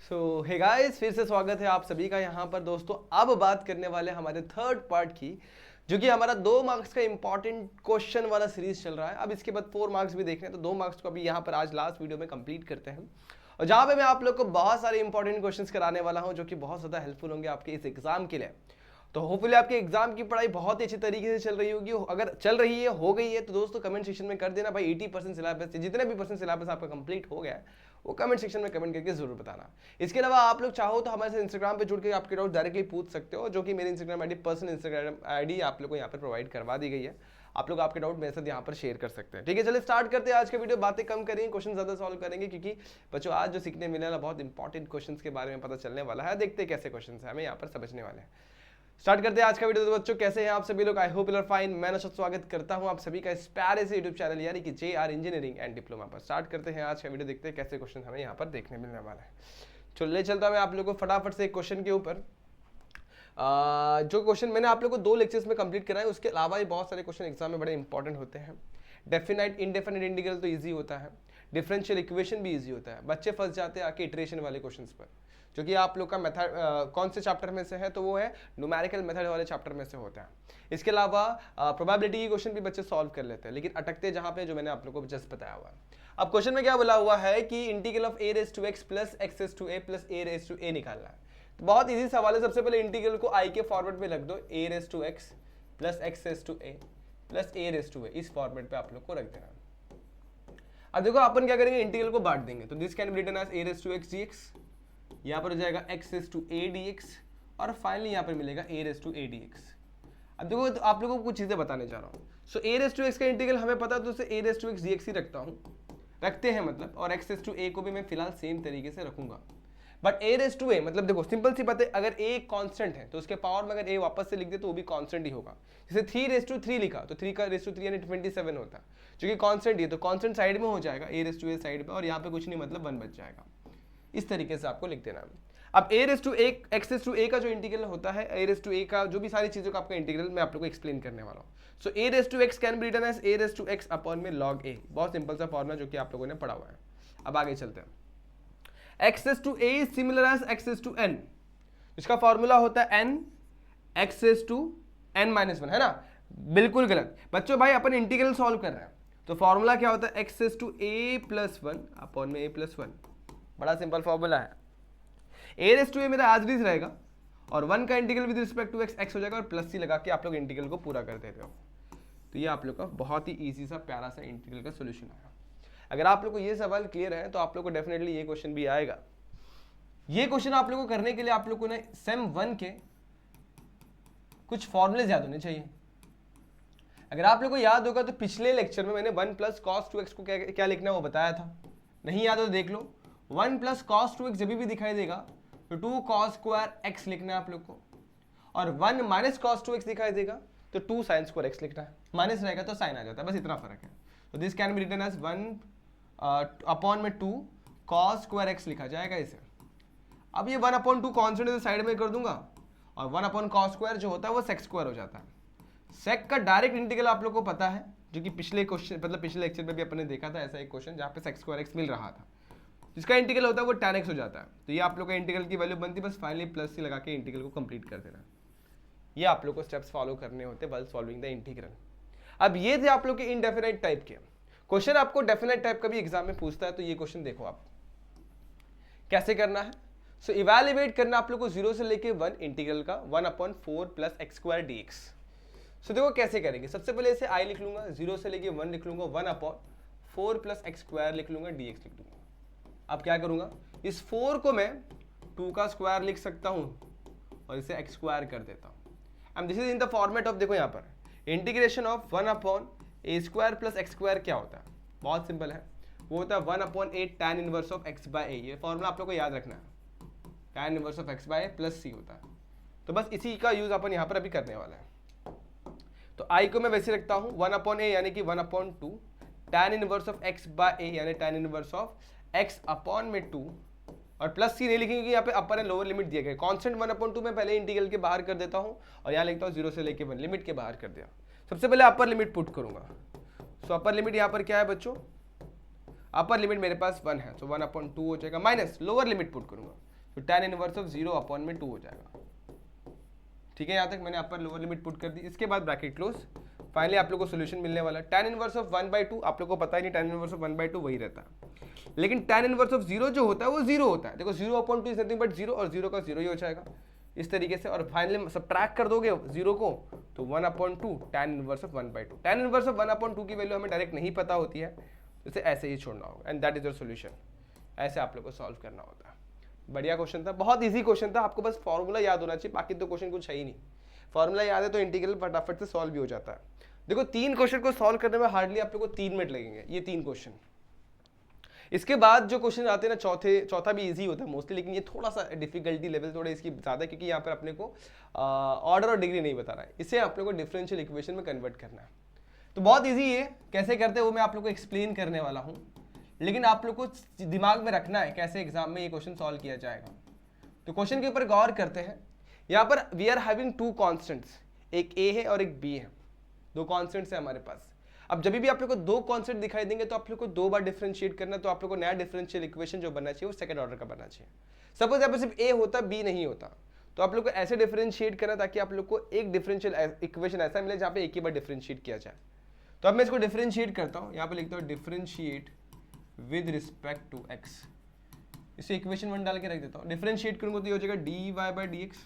Hey guys, फिर से स्वागत है आप सभी का यहाँ पर दोस्तों। अब बात करने वाले हमारे थर्ड पार्ट की, जो कि हमारा 2 मार्क्स का इंपॉर्टेंट क्वेश्चन वाला सीरीज चल रहा है। अब इसके बाद 4 मार्क्स भी देखने हैं, तो 2 मार्क्स को अभी यहाँ पर आज लास्ट वीडियो में कंप्लीट करते हैं, और जहाँ पे मैं आप लोग को बहुत सारे इंपॉर्टेंट क्वेश्चंस कराने वाला हूँ, जो कि बहुत ज़्यादा हेल्पफुल होंगे आपके इस एग्जाम के लिए। तो होपफुली आपके एग्जाम की पढ़ाई बहुत ही अच्छी तरीके से चल रही होगी। अगर चल रही है, हो गई है, तो दोस्तों कमेंट सेक्शन में कर देना भाई 80% सिलेबस, जितने भी परसेंट सिलेबस आपका कंप्लीट हो गया है वो कमेंट सेक्शन में कमेंट करके जरूर बताना। इसके अलावा आप लोग चाहो तो हमारे साथ इंस्टाग्राम पे जुड़ के आपके डाउट डायरेक्टली पूछ सकते हो, जो कि मेरी Instagram ID personal Instagram ID आप लोग को यहाँ पर प्रोवाइड करवा दी गई है। आप लोग आपके डाउट मेरे साथ यहाँ पर शेयर कर सकते हैं। ठीक है, चलिए स्टार्ट करते हैं आज का वीडियो। बातें कम करेंगे, क्वेश्चन ज्यादा सॉल्व करेंगे, क्योंकि बच्चों आज जो सीखने मिले ना, बहुत इंपॉर्टेंट क्वेश्चंस के बारे में पता चलने वाला है। देखते हैं कैसे क्वेश्चन है, हमें यहाँ पर समझने वाले हैं। स्टार्ट करते हैं आज का वीडियो। तो बच्चों कैसे हैं आप सभी लोग? I hope you are fine. मैं नशद स्वागत करता हूं आप सभी का इस प्यारे से यूट्यूब चैनल यानी कि JR इंजीनियरिंग एंड डिप्लोमा पर। स्टार्ट करते हैं आज का वीडियो, देखते हैं कैसे क्वेश्चन हमें यहाँ पर देखने मिलने वाला है। चलिए चलता मैं आप लोगों को फटाफट से एक क्वेश्चन के ऊपर। जो क्वेश्चन मैंने आप लोग को 2 लेक्चर्स में कंप्लीट कराए, उसके अलावा भी बहुत सारे क्वेश्चन एग्जाम में बड़े इंपॉर्टेंट होते हैं। डेफिनाइट इंडेफिनिट इंटीग्रल तो ईजी होता है, डिफरेंशियल इक्वेशन भी ईजी होता है। बच्चे फंस जाते हैं आके इटरेशन वाले क्वेश्चंस पर, जो कि आप लोग का मेथड कौन से चैप्टर में से है, तो वो है न्यूमेरिकल मेथड वाले चैप्टर में से होता है। इसके अलावा प्रोबेबिलिटी की क्वेश्चन भी बच्चे सॉल्व कर लेते हैं, लेकिन अटकते जहां पे, जो मैंने आप लोगों को जस्ट बताया हुआ है। अब क्वेश्चन में क्या बोला हुआ है कि integral of a⁻x plus x to a plus a निकालना है। तो बहुत इजी सवाल है। सबसे पहले इंटीग्रल को i के फॉर्मेट में रख दो, a⁻x plus x to a plus a, इस फॉर्मेट पे आप लोग को रख देना। अब देखो अपन क्या करेंगे, इंटीग्रल को बांट देंगे, तो this can be written as a⁻x dx, यहाँ पर हो जाएगा x to a dx, और फाइनली यहाँ पर मिलेगा a dx। अब देखो, तो आप लोगों को कुछ चीजें बताने जा रहा हूँ। सो a का इंटीग्रल हमें पता है, तो उसे a dx ही रखते हैं मतलब, और x to a को भी मैं फिलहाल सेम तरीके से रखूंगा। बट a मतलब देखो सिंपल सी बात है, अगर a कांस्टेंट है तो उसके पावर में अगर a वापस से लिख दे तो वो भी कांस्टेंट ही होगा। जैसे 3 लिखा तो 3 का 3 यानी 27 होता है, जो कि कांस्टेंट ही है, तो कांस्टेंट साइड में हो जाएगा a साइड पे, और यहाँ पे कुछ नहीं मतलब 1 बच जाएगा। इस तरीके से आपको लिख देना है। अब x का जो इंटीग्रल होता है, a का जो भी सारी चीजों का आपका इंटीग्रल मैं आप लोगों को एक्सप्लेन करने वाला हूँ। So a can be written as a upon में log a। बहुत सिंपल सा फॉर्मूला जो कि आप लोगों ने पढ़ा हुआ है। अब आगे चलते हैं। x a is similar as x n, इसका फॉर्मूला होता है n x n-1, है ना? बिल्कुल गलत बच्चों, भाई अपन इंटीग्रल सॉल्व कर रहे हैं, तो फॉर्मूला क्या होता है, x a+1 अपॉन में a+1। बड़ा सिंपल फॉर्मूला है। a मेरा एज इट इज रहेगा, और 1 का integral with respect to x हो जाएगा, और प्लस सी लगा के आप लोग इंटीग्रल को पूरा कर देते हो। तो ये आप लोग का बहुत ही इजी सा प्यारा सा इंटीग्रल का सोल्यूशन आएगा। अगर आप लोग को ये सवाल क्लियर है, तो आप लोग को डेफिनेटली ये क्वेश्चन भी आएगा। ये क्वेश्चन आप लोगों को करने के लिए आप लोगों ने सेम 1 के कुछ फॉर्मूले याद होने चाहिए। अगर आप लोग को याद होगा तो पिछले लेक्चर में मैंने 1 प्लस cos 2x को क्या लिखना है वो बताया था। नहीं याद हो तो देख लो। 1 प्लस cos 2x जब भी दिखाई देगा तो 2 cos स्क्वायर x लिखना है आप लोग को, और 1 माइनस cos 2x दिखाई देगा तो 2 sin स्क्वायर x लिखना है। माइनस रहेगा तो साइन आ जाता है, बस इतना फर्क है। तो this can be written as 1 upon में 2 cos स्क्वायर x लिखा जाएगा इसे। अब ये 1/2 कॉन्स्टेंट साइड में कर दूंगा, और 1 cos स्क्वायर जो होता है वो sec स्क्वायर हो जाता है। सेक का डायरेक्ट इंटीग्रल आप लोग को पता है, जो कि पिछले क्वेश्चन मतलब पिछले लेक्चर में भी अपन ने देखा था ऐसा एक क्वेश्चन, जहाँ पे sec स्क्वायर x मिल रहा था, जिसका इंटीग्रल होता है वो tan x हो जाता है। तो ये आप लोग का इंटीग्रल की वैल्यू बनती है, बस फाइनली प्लस सी लगा के इंटीग्रल को कंप्लीट कर देना। ये आप लोग को स्टेप्स फॉलो करने होते हैं व्हाइल सॉल्विंग द इंटीग्रल। अब ये थे आप लोग के इनडेफिनाइट टाइप के क्वेश्चन। आपको डेफिनाइट टाइप का भी एग्जाम में पूछता है, तो ये क्वेश्चन देखो आप कैसे करना है। सो इवैल्यूएट करना आप लोग को 0 से लेके 1 इंटीग्रल का 1/4 प्लस x² dx। सो देखो कैसे करेंगे। सबसे पहले इसे i लिख लूंगा, 0 से लेके 1 लिख लूंगा, 1/4 प्लस x² लिख लूंगा, dx लिख दूंगा। अब क्या करूंगा, इस 4 को मैं 2 का स्क्वायर लिख सकता हूं, और इसे x² कर देता हूं। And this is in the format of, देखो यहाँ पर integration of 1/a² plus x² क्या होता है, बहुत सिंपल है, वो होता है 1/8 tan इनवर्स ऑफ x/a। ये फॉर्मूला आप लोग को याद रखना है, tan inverse of x/a plus c होता है। तो बस इसी का यूज अपन यहाँ पर अभी करने वाला है। तो i को मैं वैसे रखता हूँ 1/a यानी कि 1/2 tan इनवर्स ऑफ x/a यानी tan inverse of x upon में 2, और प्लस सी नहीं लिखेंगे कि यहाँ पे अपर एंड लोअर लिमिट दिए गए। कांस्टेंट 1/2 में पहले इंटीग्रल के बाहर कर देता हूँ, और यहाँ लिखता हूँ 0 से लेके 1 लिमिट के बाहर कर दिया। सबसे पहले अपर लिमिट पुट करूंगा। सो अपर लिमिट यहाँ पर क्या है बच्चों, अपर लिमिट मेरे पास 1 है, सो 1/2 हो जाएगा, माइनस लोअर लिमिट पुट करूंगा। तो tan इनवर्स ऑफ 0 अपॉन में 2 हो जाएगा। ठीक है, यहाँ तक मैंने अपर लोअर लिमिट पुट कर दी। इसके बाद ब्रैकेट क्लोज, फाइनली आप लोग को सोल्यूशन मिलने वाला है। tan इनवर्स ऑफ 1/2 आप लोग को पता ही नहीं, tan इनवर्स ऑफ 1/2 वही रहता है, लेकिन tan इनवर्स ऑफ 0 जो होता है वो 0 होता है। देखो 0 अपॉन 2 इज नथिंग बट 0, और 0 का 0 ही हो जाएगा इस तरीके से। और फाइनली सबट्रैक्ट कर दोगे 0 को तो 1/2 tan inverse of 1/2। tan inverse of 1/2 की वैल्यू हमें डायरेक्ट नहीं पता होती है, तो इसे ऐसे ही छोड़ना होगा, and that is your solution. ऐसे आप लोग को सॉल्व करना होता है। बढ़िया क्वेश्चन था, बहुत इजी क्वेश्चन था, आपको बस फॉर्मूला याद होना चाहिए, बाकी तो क्वेश्चन कुछ है ही नहीं। फॉर्मूला याद है तो इंटीग्रल फटाफट से सॉल्व भी हो जाता है। देखो 3 क्वेश्चन को सॉल्व करने में हार्डली आप लोग को 3 मिनट लगेंगे, ये 3 क्वेश्चन। इसके बाद जो क्वेश्चन आते हैं ना चौथा भी इजी होता है मोस्टली, लेकिन ये थोड़ा सा डिफिकल्टी लेवल थोड़ा इसकी ज़्यादा, क्योंकि यहाँ पर अपने को ऑर्डर और डिग्री नहीं बता रहा है, इसे आप लोग को डिफरेंशियल इक्वेशन में कन्वर्ट करना है। तो बहुत ईजी है, कैसे करते हैं वो मैं आप लोग को एक्सप्लेन करने वाला हूँ, लेकिन आप लोग को दिमाग में रखना है कैसे एग्जाम में ये क्वेश्चन सॉल्व किया जाएगा। तो क्वेश्चन के ऊपर गौर करते हैं। यहाँ पर वी आर हैविंग 2 कॉन्स्टेंट्स, एक ए है और एक बी है, 2 कॉन्स्टेंट्स है हमारे पास। अब जब भी आप लोग को 2 कॉन्स्टेंट दिखाई देंगे तो आप लोग को 2 बार डिफरेंशिएट करना, तो आप लोग को नया डिफरेंशियल इक्वेशन जो बनना चाहिए वो सेकंड ऑर्डर का बनना चाहिए। सपोज यहाँ पर सिर्फ ए होता, बी नहीं होता, तो आप लोग को ऐसे डिफरेंशिएट करना ताकि आप लोग को एक डिफरेंशियल इक्वेशन ऐसा मिले जहाँ पे एक ही बार डिफरेंशिएट किया जाए। तो अब मैं इसको डिफरेंशिएट करता हूँ, यहाँ पे लिखता हूँ differentiate with respect to x. इसे इक्वेशन 1 डाल के रख देता हूँ। डिफरेंशिएट करूंगा तो ये हो जाएगा dy/dx।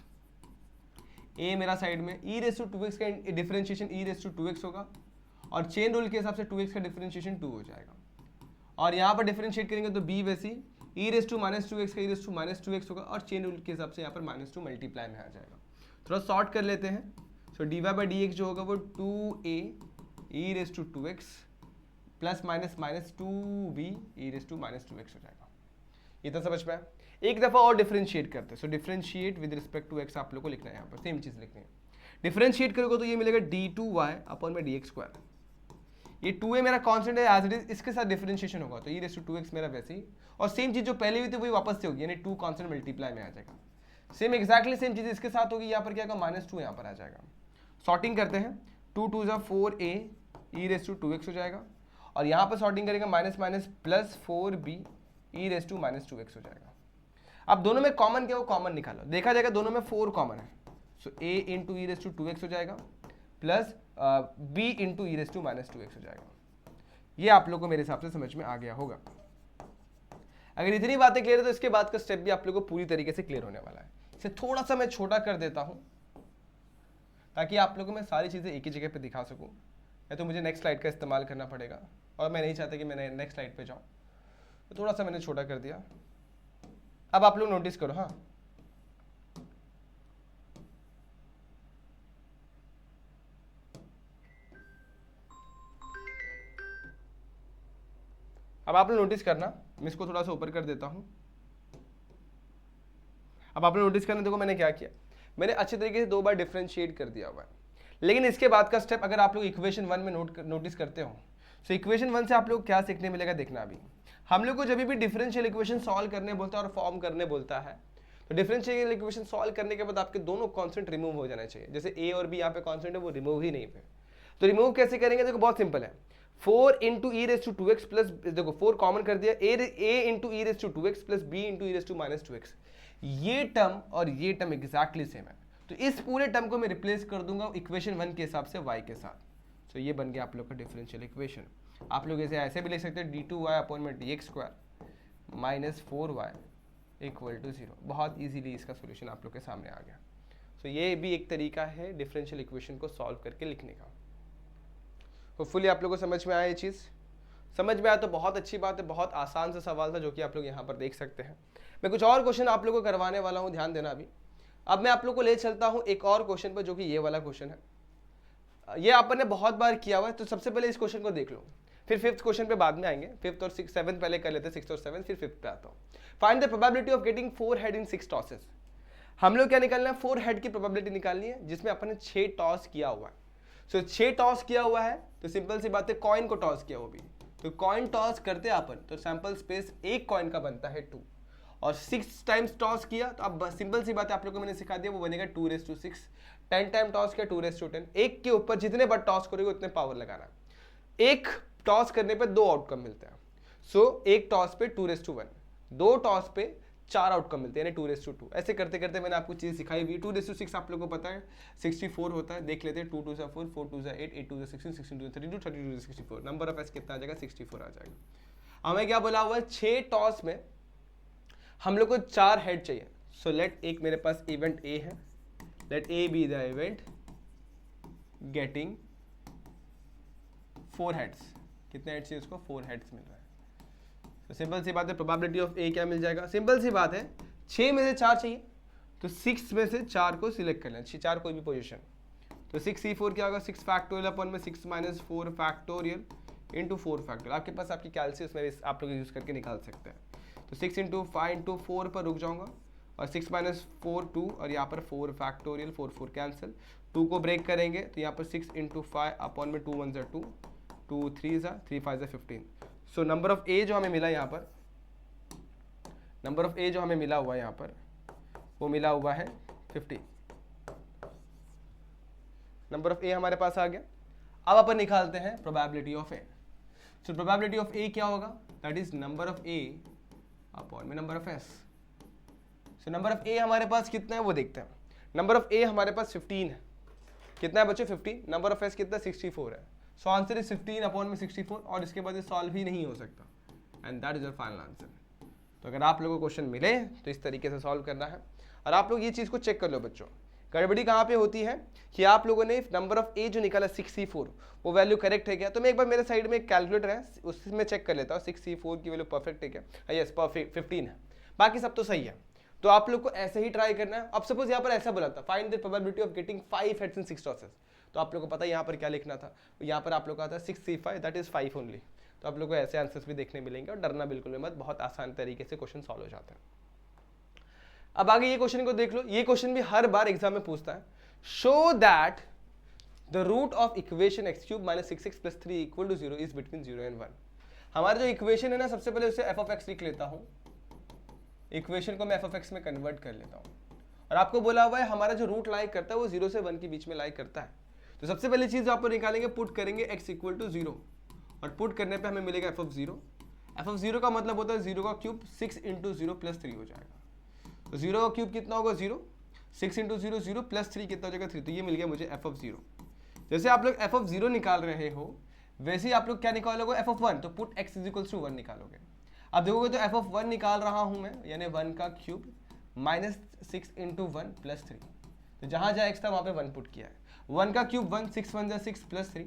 ए मेरा साइड में e⁻² का डिफरेंशिएशन e⁻² होगा, और चेन रूल के हिसाब से 2x का डिफरेंशिएशन 2 हो जाएगा। और यहाँ पर डिफरेंशिएट करेंगे तो b वैसी e⁻² का e⁻² होगा, और चेन रूल के हिसाब से यहाँ पर -2 मल्टीप्लाई में आ जाएगा। थोड़ा शॉर्ट कर लेते हैं। सो dy/dx जो होगा वो 2a e⁻² plus minus -2b e⁻² हो जाएगा। ये तो समझ में आया। एक दफा और डिफरेंशिएट करते हैं। So differentiate with respect to x आप लोग को लिखना है, यहाँ पर सेम चीज लिखनी है। डिफरेंशिएट करोगे तो ये मिलेगा d2y अपॉन में dx²। ये 2a मेरा कांस्टेंट है एज इट इज, इसके साथ डिफरेंशिएशन होगा तो e⁻² मेरा वैसे ही, और सेम चीज जो पहले हुई थी वही वापस से होगी, यानी 2 कांस्टेंट मल्टीप्लाई में आ जाएगा। सेम एग्जैक्टली सेम चीज इसके साथ होगी, यहाँ पर क्या होगा -2 यहाँ पर आ जाएगा। सॉर्टिंग करते हैं, 2 2 4a e⁻² हो जाएगा, और यहाँ पर सॉर्टिंग करेंगे माइनस प्लस 4b e⁻² हो जाएगा। अब दोनों में कॉमन क्या हो, कॉमन निकालो, देखा जाएगा दोनों में 4 कॉमन है। सो a इंटू e⁻² हो जाएगा प्लस b इंटू e⁻² हो जाएगा। ये आप लोग को मेरे हिसाब से समझ में आ गया होगा। अगर इतनी बातें क्लियर है तो इसके बाद का स्टेप भी आप लोग को पूरी तरीके से क्लियर होने वाला है। इसे थोड़ा सा मैं छोटा कर देता हूं ताकि आप लोगों को मैं सारी चीजें एक ही जगह पे दिखा सकूं, या तो मुझे नेक्स्ट स्लाइड का इस्तेमाल करना पड़ेगा, और मैं नहीं चाहता कि मैं नेक्स्ट स्लाइड पे जाऊं, तो थोड़ा सा मैंने छोटा कर दिया। अब आप लोग नोटिस करो, हाँ अब आप लोग नोटिस करना, मैं इसको थोड़ा सा ऊपर कर देता हूं। अब आप लोग नोटिस करना, देखो मैंने क्या किया, मैंने अच्छे तरीके से 2 बार डिफरेंशिएट कर दिया हुआ है। लेकिन इसके बाद का स्टेप अगर आप लोग इक्वेशन 1 में नोटिस करते हो, तो इक्वेशन 1 से आप लोग क्या सीखने मिलेगा देखना। अभी हम लोग को जब भी डिफरेंशियल इक्वेशन सॉल्व करने बोलता है और फॉर्म करने बोलता है, तो डिफरेंशियल इक्वेशन सॉल्व करने के बाद आपके दोनों कांस्टेंट रिमूव हो जाना चाहिए। जैसे ए और बी यहाँ पे कांस्टेंट है, वो रिमूव ही नहीं है। तो रिमूव कैसे करेंगे, देखो बहुत सिंपल है। 4 इंटू e⁻² प्लस, देखो 4 कॉमन कर दिया, a into e⁻² plus b into e⁻²। ये टर्म और ये टर्म एग्जैक्टली सेम है, तो इस पूरे टर्म को मैं रिप्लेस कर दूंगा इक्वेशन 1 के हिसाब से y के साथ। तो ये बन गया आप लोग का डिफरेंशियल इक्वेशन। आप लोग इसे ऐसे भी लिख सकते हैं d2y अपॉन में dx² minus 4y equal to 0। बहुत इजीली इसका सोल्यूशन आप लोग के सामने आ गया। तो ये भी एक तरीका है डिफरेंशियल इक्वेशन को सॉल्व करके लिखने का। होपफुली आप लोगों को समझ में आया ये चीज़। समझ में आया तो बहुत अच्छी बात है, बहुत आसान सा सवाल था जो कि आप लोग यहाँ पर देख सकते हैं। मैं कुछ और क्वेश्चन आप लोगों को करवाने वाला हूँ, ध्यान देना अभी। अब मैं आप लोग को ले चलता हूँ एक और क्वेश्चन पर, जो कि ये वाला क्वेश्चन है। ये आपने बहुत बार किया हुआ है, तो सबसे पहले इस क्वेश्चन को देख लो, फिर 5th क्वेश्चन पे बाद में आएंगे। 5th और 7th पहले कर लेते हैं, 6th और 7th, फिर 5th पे आता हूँ। Find the probability of getting 4 head in 6 tosses. हम लोग क्या निकालना है, 4 हेड की प्रोबेबिलिटी निकालनी है, जिसमें अपन ने 6 टॉस किया हुआ है। सो 6 टॉस किया हुआ है, तो सिंपल सी बात है कॉइन को टॉस किया वो भी, तो कॉइन टॉस करते अपन, तो सैंपल स्पेस एक कॉइन का बनता है 2, और 6 टाइम्स टॉस किया तो अब सिंपल सी बात है आप लोगों को मैंने सिखा दिया, वो बनेगा 2�6। 10 टाइम टॉस किया 2�10। एक के ऊपर जितने बार टॉस करोगे उतने पावर लगाना। एक टॉस करने पे 2 आउटकम मिलते हैं। सो एक टॉस पे 2⁻1, 2 टॉस पे 4 आउटकम मिलते हैं, यानी 2:2। ऐसे करते करते मैंने आपको चीज़ सिखाई हुई है। 2:6 आप लोगों को पता है 64 होता है, देख लेते हैं। 2 2 4 4 2 8 8 2 16 16 2 32 32 64, नंबर ऑफ एस कितना आ जाएगा 64 आ जाएगा। हमें क्या बोला हुआ है 6 टॉस में हम लोग को 4 हेड चाहिए। सो लेट एक मेरे पास इवेंट ए है, let A be the event getting 4 heads. कितने हेड्स चाहिए उसको? 4 हेड्स मिल रहा है। तो सिंपल सी बात है, प्रोबेबिलिटी ऑफ ए क्या मिल जाएगा? सिंपल सी बात है, 6 में से 4 चाहिए तो 6 में से 4 को सिलेक्ट कर लेना, 4 कोई भी पोजीशन। तो 6C4 क्या होगा? 6 फैक्टोरियल अपॉन में 6 माइनस 4 फैक्टोरियल इंटू 4 फैक्टोरियल। आपके पास आपकी कैलकुलेशन में आप लोग यूज करके निकाल सकते हैं। तो 6 इंटू 5 इंटू 4 पर रुक जाऊंगा और 6 माइनस 4 2 और यहाँ पर 4 फैक्टोरियल, 4 4 कैंसिल, 2 को ब्रेक करेंगे तो यहाँ पर 6 इंटू 5 अपॉन में 2 1 ज़ा 2, 2 3 ज़ा 3 5 ज़ा 15। सो नंबर ऑफ ए जो हमें मिला यहाँ पर, नंबर ऑफ ए जो हमें मिला हुआ है यहाँ पर, वो मिला हुआ है 50। नंबर ऑफ ए हमारे पास आ गया। अब अपन निकालते हैं probability of A. So probability of A क्या होगा? That is number of A upon में number of S. So number of A हमारे पास कितना है वो देखते हैं। नंबर ऑफ ए हमारे पास 15 है। कितना है बच्चों? 15। नंबर ऑफ एस कितना? 64 है। सो आंसर इज 15 अपॉन में 64 और इसके बाद ये सॉल्व ही नहीं हो सकता। And that is your final answer. तो अगर आप लोगों को क्वेश्चन मिले तो इस तरीके से सॉल्व करना है। और आप लोग ये चीज़ को चेक कर लो बच्चों, गड़बड़ी कहाँ पे होती है कि आप लोगों ने नंबर ऑफ ए जो निकाला 6C4 वो वैल्यू करेक्ट है क्या? तो मैं एक बार मेरे साइड में एक कैलकुलेटर है उसमें चेक कर लेता हूँ 6C4 की वैल्यू परफेक्ट है क्या? यस परफेक्ट 15 है, बाकी सब तो सही है। तो आप लोग को ऐसे ही ट्राई करना है। अब सपोज यहाँ पर ऐसा बोला था find the probability of getting 5 heads in 6 tosses, तो आप लोग को पता है यहाँ पर क्या लिखना था? यहाँ पर आप लोग का था 6C5 दैट इज 5 ओनली। तो आप लोग को ऐसे आंसर्स भी देखने मिलेंगे और डरना बिल्कुल भी मत, बहुत आसान तरीके से क्वेश्चन सॉल्व हो जाते हैं। अब आगे ये क्वेश्चन को देख लो, ये क्वेश्चन भी हर बार एग्जाम में पूछता है। Show that the root of equation x cube minus 6x plus 3 equal to 0 is between 0 and 1। हमारा जो इक्वेशन है ना, सबसे पहले उसे f ऑफ x लिख लेता हूँ। इक्वेशन को मैं f ऑफ x में कन्वर्ट कर लेता हूँ और आपको बोला हुआ है हमारा जो रूट लाई करता है वो 0 से 1 के बीच में लाई करता है। तो सबसे पहली चीज आप निकालेंगे, पुट करेंगे x इक्वल टू 0 और पुट करने पे हमें मिलेगा f ऑफ 0। f ऑफ 0 का मतलब होता है 0 का क्यूब 6 इंटू 0 प्लस 3 हो जाएगा। तो 0 का क्यूब कितना होगा? 0, 6 इंटू 0 0 प्लस 3 कितना हो जाएगा? 3। तो ये मिल गया मुझे f ऑफ 0। जैसे आप लोग f ऑफ 0 निकाल रहे हो वैसे ही आप लोग क्या निकालोगे? f of 1। तो put x is equals to 1 निकालोगे। अब देखोगे तो f ऑफ 1 निकाल रहा हूं मैं, यानी 1 का क्यूब माइनस 6 इंटू 1 प्लस 3। तो जहां जहां x था वहां पे 1 पुट किया है। 1 का क्यूब 1, 6 1 जा 6 प्लस 3,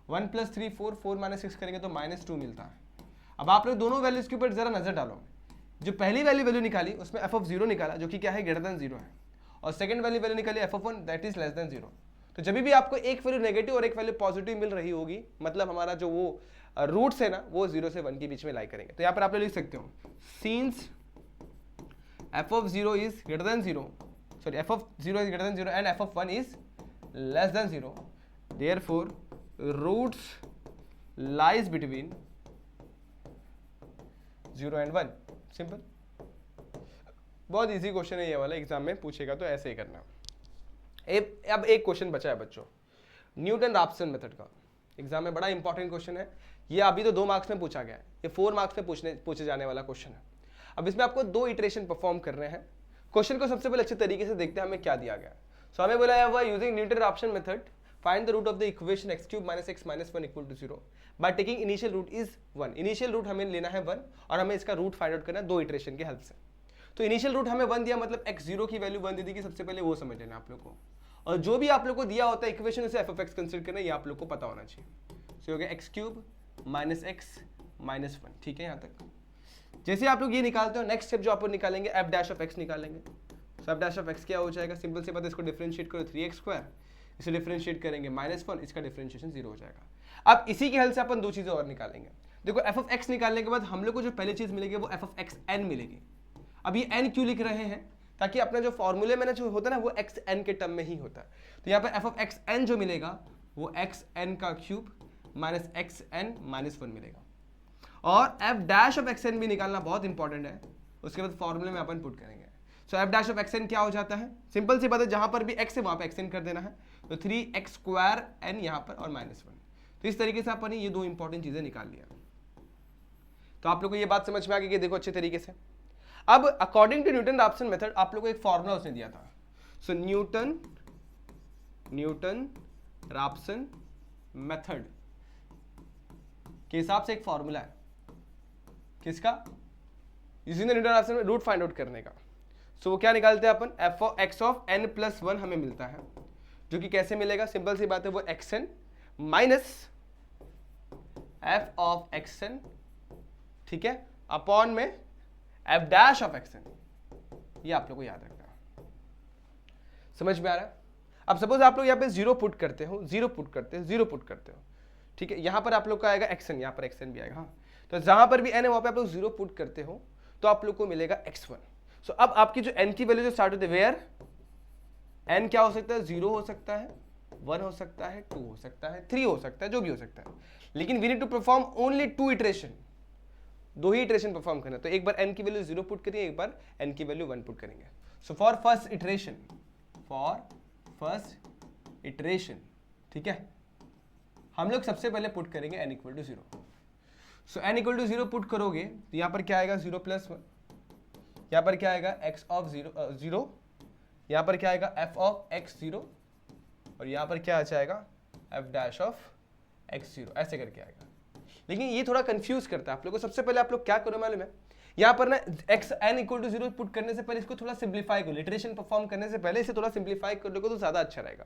1 प्लस 3 4, 4 माइनस 6 करेंगे तो माइनस 2 मिलता है। अब आप लोग दोनों वैल्यूज के ऊपर जरा नजर डालो। जो पहली वैल्यू निकाली उसमें f ऑफ 0 निकाला जो कि क्या है? ग्रेटर देन 0 है, और सेकंड वैल्यू निकाली f of 1 that is less than 0। तो जब भी आपको एक वैल्यू नेगेटिव और एक वैल्यू पॉजिटिव मिल रही होगी मतलब हमारा जो वो रूट्स है ना वो 0 से 1 के बीच में लाई करेंगे। तो यहाँ पर आप लोग लिख सकते हो since f of 0 is greater than 0, sorry f of 0 is greater than 0 and f of 1 is less than 0, therefore roots lies between 0 and 1। Simple, बहुत इजी क्वेश्चन है ये वाला, एग्जाम में पूछेगा तो ऐसे ही करना। अब एक क्वेश्चन बचा है बच्चों, न्यूटन राप्सन मेथड का। एग्जाम में बड़ा इंपॉर्टेंट क्वेश्चन है ये, अभी तो 2 मार्क्स में पूछा गया है, ये 4 मार्क्स में पूछे जाने वाला क्वेश्चन है। अब इसमें आपको 2 इटरेशन परफॉर्म करने हैं। क्वेश्चन को सबसे पहले अच्छे तरीके से देखते हैं हमें क्या दिया गया। सो हमें बोला हुआ using Newton Raphson method find the root of the equation x cube minus x minus 1 equal to 0 by taking initial root is 1। Initial root हमें लेना है 1 और हमें इसका रूट फाइंड आउट करना है 2 इटरेशन की हेल्प से। तो इनिशियल रूट हमें 1 दिया मतलब x0 की वैल्यू 1 दे दी कि सबसे पहले वो समझ लेना आप लोग को, और जो भी आप लोग को दिया होता है इक्वेशन उसे f ऑफ x कंसीडर करना, ये आप लोग को पता होना चाहिए। सो हो गया x cube minus x minus 1। ठीक है यहाँ तक। जैसे आप लोग ये निकालते हो नेक्स्ट स्टेप जो आप लोग निकालेंगे f डैश ऑफ x निकालेंगे। सो f डैश ऑफ x क्या हो जाएगा? सिंपल से बात है, इसको डिफरेंशिएट करो 3x स्क्वायर, इसे डिफरेंशिएट करेंगे -1, इसका डिफरेंशिएशन 0 हो जाएगा। अब इसी की हेल्प से अपन 2 चीजें और निकालेंगे। देखो f ऑफ x निकालने के बाद हम लोग को जो पहली चीज मिलेगी वो f ऑफ xn मिलेगी। अब ये n क्यों लिख रहे हैं? ताकि अपना जो फॉर्मूले में जो होता है ना वो xn के टर्म में ही होता है। तो यहाँ पे f ऑफ xn जो मिलेगा वो xn का क्यूब माइनस xn माइनस 1 मिलेगा। और f डैश ऑफ xn भी निकालना बहुत इंपॉर्टेंट है, उसके बाद फॉर्मूले में अपन पुट करेंगे। सो f डैश ऑफ xn क्या हो जाता है? सिंपल सी बात है, जहां पर भी x है वहां पे xn कर देना है। तो 3x स्क्वायर n यहाँ पर और -1। तो इस तरीके से अपन ने ये 2 इंपॉर्टेंट चीजें निकाल लिया। तो आप लोग को ये बात समझ में आ गई कि देखो अच्छे तरीके से। अब according to Newton Raphson method आप लोगों को एक फॉर्मूला उसने दिया था। सो न्यूटन रैप्सन मेथड के हिसाब से एक फॉर्मूला है, किसका? यूजिंग द न्यूटन रैप्सन में रूट फाइंड आउट करने का। सो वो क्या निकालते हैं अपन, F of X of N plus 1 हमें मिलता है, जो कि कैसे मिलेगा? सिंपल सी बात है, वो x n minus f of x n, ठीक है, अपॉन में f dash of x n. ये आप लोग को याद रखना है। समझ में आ रहा है? अब सपोज आप लोग यहाँ पे जीरो पुट करते हो, जीरो पुट करते हो, ठीक है, यहां पर आप लोग का आएगा एक्स एन, यहां पर एक्स एन भी आएगा। हाँ, तो जहां पर भी एन है वहां पे आप लोग जीरो पुट करते हो तो आप लोग को मिलेगा x1। सो अब आपकी जो n की वैल्यू जो स्टार्ट होती है, वेयर n क्या हो सकता है? 0 हो सकता है, 1 हो सकता है, 2 हो सकता है, 3 हो सकता है, जो भी हो सकता है, लेकिन we need to perform only 2 iteration, 2 ही इटरेशन परफॉर्म करना। तो एक बार n की वैल्यू 0 पुट करेंगे, एक बार n की वैल्यू 1 पुट करेंगे। सो फॉर फर्स्ट इटरेशन, ठीक है, हम लोग सबसे पहले पुट करेंगे n equal to 0। So n equal to 0 put करोगे तो यहाँ पर क्या आएगा? 0 प्लस 1, यहाँ पर क्या आएगा? x ऑफ 0, यहाँ पर क्या आएगा? f ऑफ x0, और यहाँ पर क्या आ जाएगा? f डैश ऑफ x0, ऐसे करके आएगा। लेकिन ये थोड़ा कंफ्यूज करता है आप लोगों को। सबसे पहले आप लोग क्या करो मालूम है, यहाँ पर ना x n equal to 0 put करने से पहले इसको थोड़ा सिंप्लीफाई करो, लिटरेशन परफॉर्म करने से पहले इसे थोड़ा सिंप्लीफाई कर लोगे तो ज्यादा अच्छा रहेगा।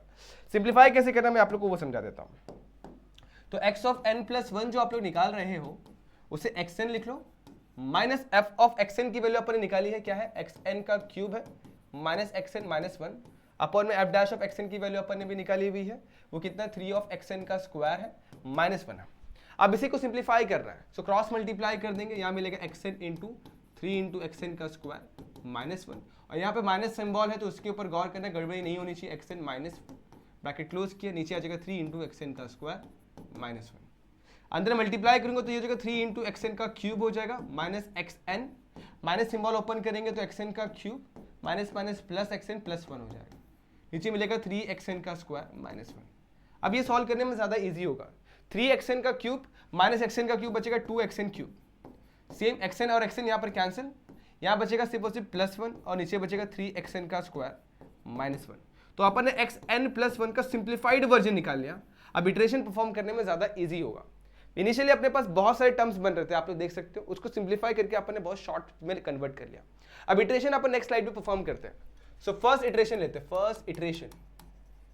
सिंप्लीफाई कैसे करना मैं आप लोग को वो समझा देता हूँ। तो x ऑफ n प्लस 1 जो आप लोग निकाल रहे हो उसे xn लिख लो, माइनस f ऑफ xn की वैल्यू अपन ने निकाली है, क्या है? xn का क्यूब है, माइनस xn माइनस 1, अपॉन में f डैश ऑफ xn की वैल्यू अपन ने भी निकाली हुई है, वो कितना? 3 ऑफ xn का स्क्वायर है, माइनस 1 है। अब इसी को सिंप्लीफाई कर रहा है, सो क्रॉस मल्टीप्लाई कर देंगे, यहाँ मिलेगा xn इंटू 3 इंटू xn का स्क्वायर माइनस 1, और यहाँ पे माइनस सिंबल है तो उसके ऊपर गौर करना, गड़बड़ी नहीं होनी चाहिए। xn माइनस ब्रैकेट क्लोज किया, नीचे आ जाएगा 3 इंटू xn का स्क्वायर माइनस 1, अंदर मल्टीप्लाई करेंगे तो ये हो जाएगा 3 इंटू एक्सएन का क्यूब हो जाएगा, minus xn, minus symbol open करेंगे तो एक्सएन का cube minus minus plus xn plus 1 हो जाएगा, नीचे मिलेगा 3 एक्सएन का स्क्वायर माइनस 1। अब ये सॉल्व करने में ज्यादा इजी होगा। 3 एक्सएन का क्यूब माइनस एक्सएन का क्यूब बचेगा 2 एक्सएन क्यूब, सेम एक्सएन और एक्सएन यहाँ पर कैंसिल, यहाँ बचेगा सिर्फ और सिर्फ प्लस 1, और नीचे बचेगा 3 एक्सएन का स्क्वायर माइनस 1। तो अपन ने एक्सएन प्लस 1 का सिंप्लीफाइड वर्जन निकाल लिया। अब इटरेशन परफॉर्म करने में ज्यादा इजी होगा। इनिशियली अपने पास बहुत सारे टर्म्स बन रहे थे, आप लोग देख सकते हो, उसको सिंप्लीफाई करके अपन ने बहुत शॉर्ट में कन्वर्ट कर लिया। अब इटरेशन अपन नेक्स्ट स्लाइड पे परफॉर्म करते हैं। सो फर्स्ट इटरेशन लेते हैं।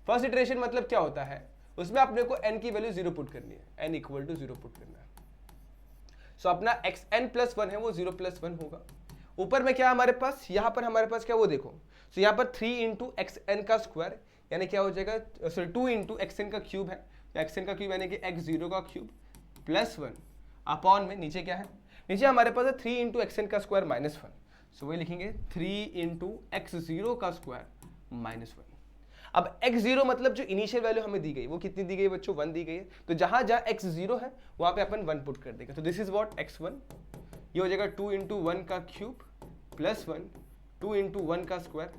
फर्स्ट इटरेशन मतलब क्या होता है, उसमें अपने को n की वैल्यू 0 पुट करनी है, n इक्वल टू 0 पुट करना है। सो अपना xn प्लस 1 है वो 0 प्लस 1 होगा। ऊपर में क्या हमारे पास, यहाँ पर हमारे पास क्या, वो देखो, सो यहाँ पर 3 इंटू एक्सएन का स्क्वायर यानी क्या हो जाएगा, सॉरी 2 इंटू एक्सएन का क्यूब है, एक्सएन का क्यूब यानी कि x0 का क्यूब प्लस 1 अपॉन में नीचे क्या है, नीचे हमारे पास है 3 इंटू एक्सएन का स्क्वायर माइनस 1, सो वही लिखेंगे 3 इंटू x0 का स्क्वायर माइनस 1। अब x0 मतलब जो इनिशियल वैल्यू हमें दी गई वो कितनी दी गई बच्चों, 1 दी गई है, तो जहां जहां x0 है वहां पे अपन 1 पुट कर देंगे। तो दिस इज व्हाट x1, ये हो जाएगा 2 इंटू 1 का क्यूब प्लस 1, 2 इंटू 1 का स्क्वायर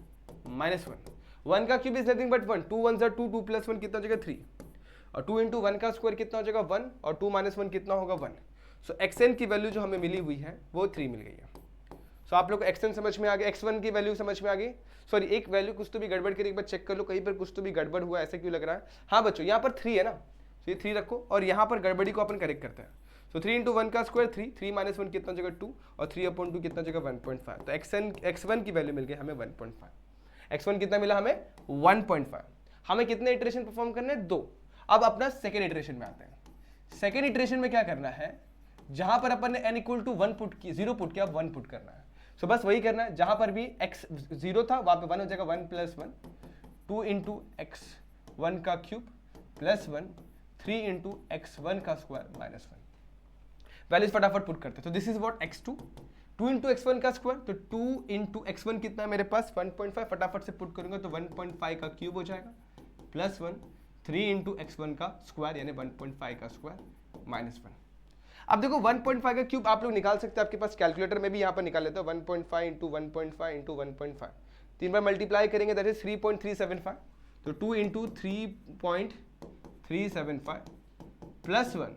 माइनस 1। 1 का cube is nothing but 1, 2 1 2, 2 plus 1 कितना हो जाएगा 3, और 2 इंटू 1 का स्क्वायर कितना हो जाएगा 1, और 2 माइनस 1 कितना होगा 1। सो xn की वैल्यू जो हमें मिली हुई है वो 3 मिल गई है। सो आप लोग को xn समझ में आ गया, x1 की वैल्यू समझ में आ गई। सॉरी, एक वैल्यू कुछ तो भी गड़बड़ करी, एक बार चेक कर लो कहीं पर कुछ तो भी गड़बड़ हुआ, ऐसा क्यों लग रहा है। हाँ बच्चों, यहाँ पर 3 है ना, तो ये 3 रखो और यहाँ पर गड़बड़ी को अपन करेक्ट करते हैं। सो 3 इंटू 1 का स्क्वायर 3, 3 माइनस 1 कितना जगह 2, और 3/2 कितना जगह 1.5। तो x1 की वैल्यू मिल गई हमें 1.5। x1 कितना मिला हमें 1.5। हमें कितने इटरेशन परफॉर्म करने हैं, 2। अब अपना सेकेंड इटरेशन में आते हैं। सेकेंड इटरेशन में क्या करना है, जहां पर अपन ने n इक्वल टू 1 पुट की, 0 पुट किया, 1 पुट करना है। सो बस वही करना है, जहां पर भी x 0 था वहां पे 1 हो जाएगा, 1 प्लस 1, 2 इंटू x1 का क्यूब प्लस 1, 3 इंटू x1 का स्क्वायर माइनस 1। वैल्यूज फटाफट पुट करते हैं। तो this is what x2, 2 into x1 का स्क्वायर, तो 2 इंटू x1 कितना है मेरे पास 1.5, फटाफट से पुट करूंगा तो 1.5 का क्यूब हो जाएगा प्लस 1, 3 इंटू x1 का स्क्वायर यानी 1.5 का स्क्वायर माइनस 1। अब देखो 1.5 का क्यूब आप लोग निकाल सकते हैं, आपके पास कैलकुलेटर में भी यहाँ पर निकाल लेते हो, 1.5 इंटू 1.5 इंटू 1.5, 3 बार मल्टीप्लाई करेंगे दैट इज 3.375, तो 2 इंटू 3.375 प्लस 1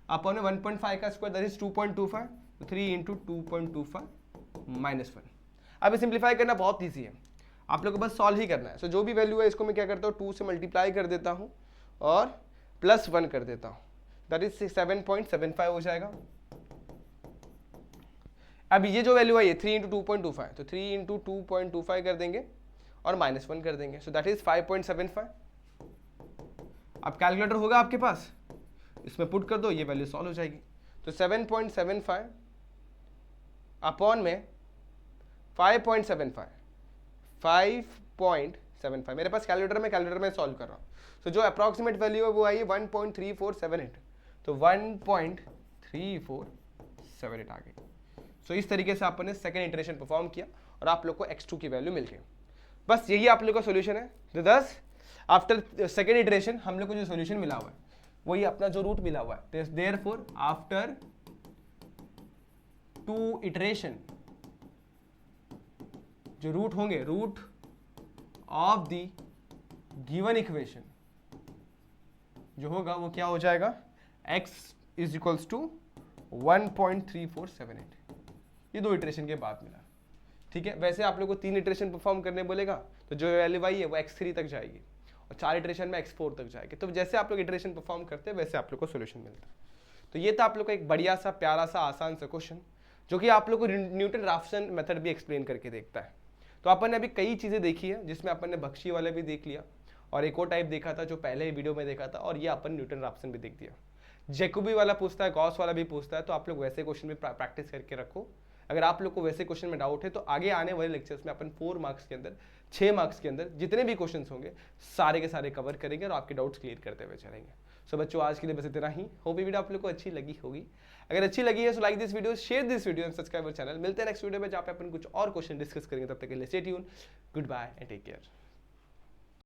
अपॉन 1.5 का स्क्वायर दैट इज 2.25, तो 3 इंटू 2.25 माइनस 1। अब सिंप्लीफाई करना बहुत ईजी है, आप लोग को बस सॉल्व ही करना है। सो जो भी वैल्यू है इसको मैं क्या करता हूँ 2 से मल्टीप्लाई कर देता हूँ और +1 कर देता हूँ, दैट इज 7.75 हो जाएगा। अब ये जो वैल्यू है ये 3 × 2.25, तो 3 × 2.25 कर देंगे और -1 कर देंगे, सो दैट इज 5.75। अब कैलकुलेटर होगा आपके पास, इसमें पुट कर दो, ये वैल्यू सॉल्व हो जाएगी। तो 7.75 अपॉन में 5.75 मेरे पास कैलकुलेटर में सॉल्व कर रहा हूँ। तो जो अप्रॉक्सीमेट वैल्यू है वो आई 1.3478, तो 1.3478 आ गई। सो इस तरीके से आपने सेकेंड इटरेशन परफॉर्म किया और आप लोग को x2 की वैल्यू मिल गई। बस यही आप लोग का सोल्यूशन है। तो दस आफ्टर सेकेंड इटरेशन हम लोग को जो सोल्यूशन मिला हुआ है वही अपना जो रूट मिला हुआ है। देयरफॉर आफ्टर 2 इटरेशन जो रूट होंगे, root of the given equation जो होगा वो क्या हो जाएगा, x इज इक्वल्स टू 1.3478। ये 2 इटरेशन के बाद मिला, ठीक है। वैसे आप लोग को 3 इटरेशन परफॉर्म करने बोलेगा तो जो वैल्यू आई है वो x3 तक जाएगी और 4 इटरेशन में x4 तक जाएगी। तो जैसे आप लोग इटरेशन परफॉर्म करते हैं वैसे आप लोग को सोल्यूशन मिलता है। तो ये था आप लोग का एक बढ़िया सा प्यारा सा आसान सा क्वेश्चन जो कि आप लोग को न्यूटन राफसन मेथड भी एक्सप्लेन करके देखता है। तो अपन ने अभी कई चीज़ें देखी है जिसमें अपन ने बख्शी वाले भी देख लिया और एक और टाइप देखा था जो पहले वीडियो में देखा था, और ये अपन न्यूटन राफसन भी देख दिया। जैकोबी वाला पूछता है, गॉस वाला भी पूछता है, तो आप लोग वैसे क्वेश्चन भी प्रैक्टिस करके रखो। अगर आप लोग को वैसे क्वेश्चन में डाउट है तो आगे आने वाले लेक्चर्स में अपन 4 मार्क्स के अंदर 6 मार्क्स के अंदर जितने भी क्वेश्चन होंगे सारे के सारे कवर करेंगे और आपके डाउट्स क्लियर करते हुए चलेंगे। सो बच्चों आज के लिए बस इतना ही। होप ये वीडियो आप लोग को अच्छी लगी होगी। अगर अच्छी लगी है तो like this video, share this video and subscribe our channel. मिलते हैं नेक्स्ट वीडियो में जहाँ पे अपन कुछ और क्वेश्चन डिस्कस करेंगे। तब तक के लिए stay tune, good bye and take care.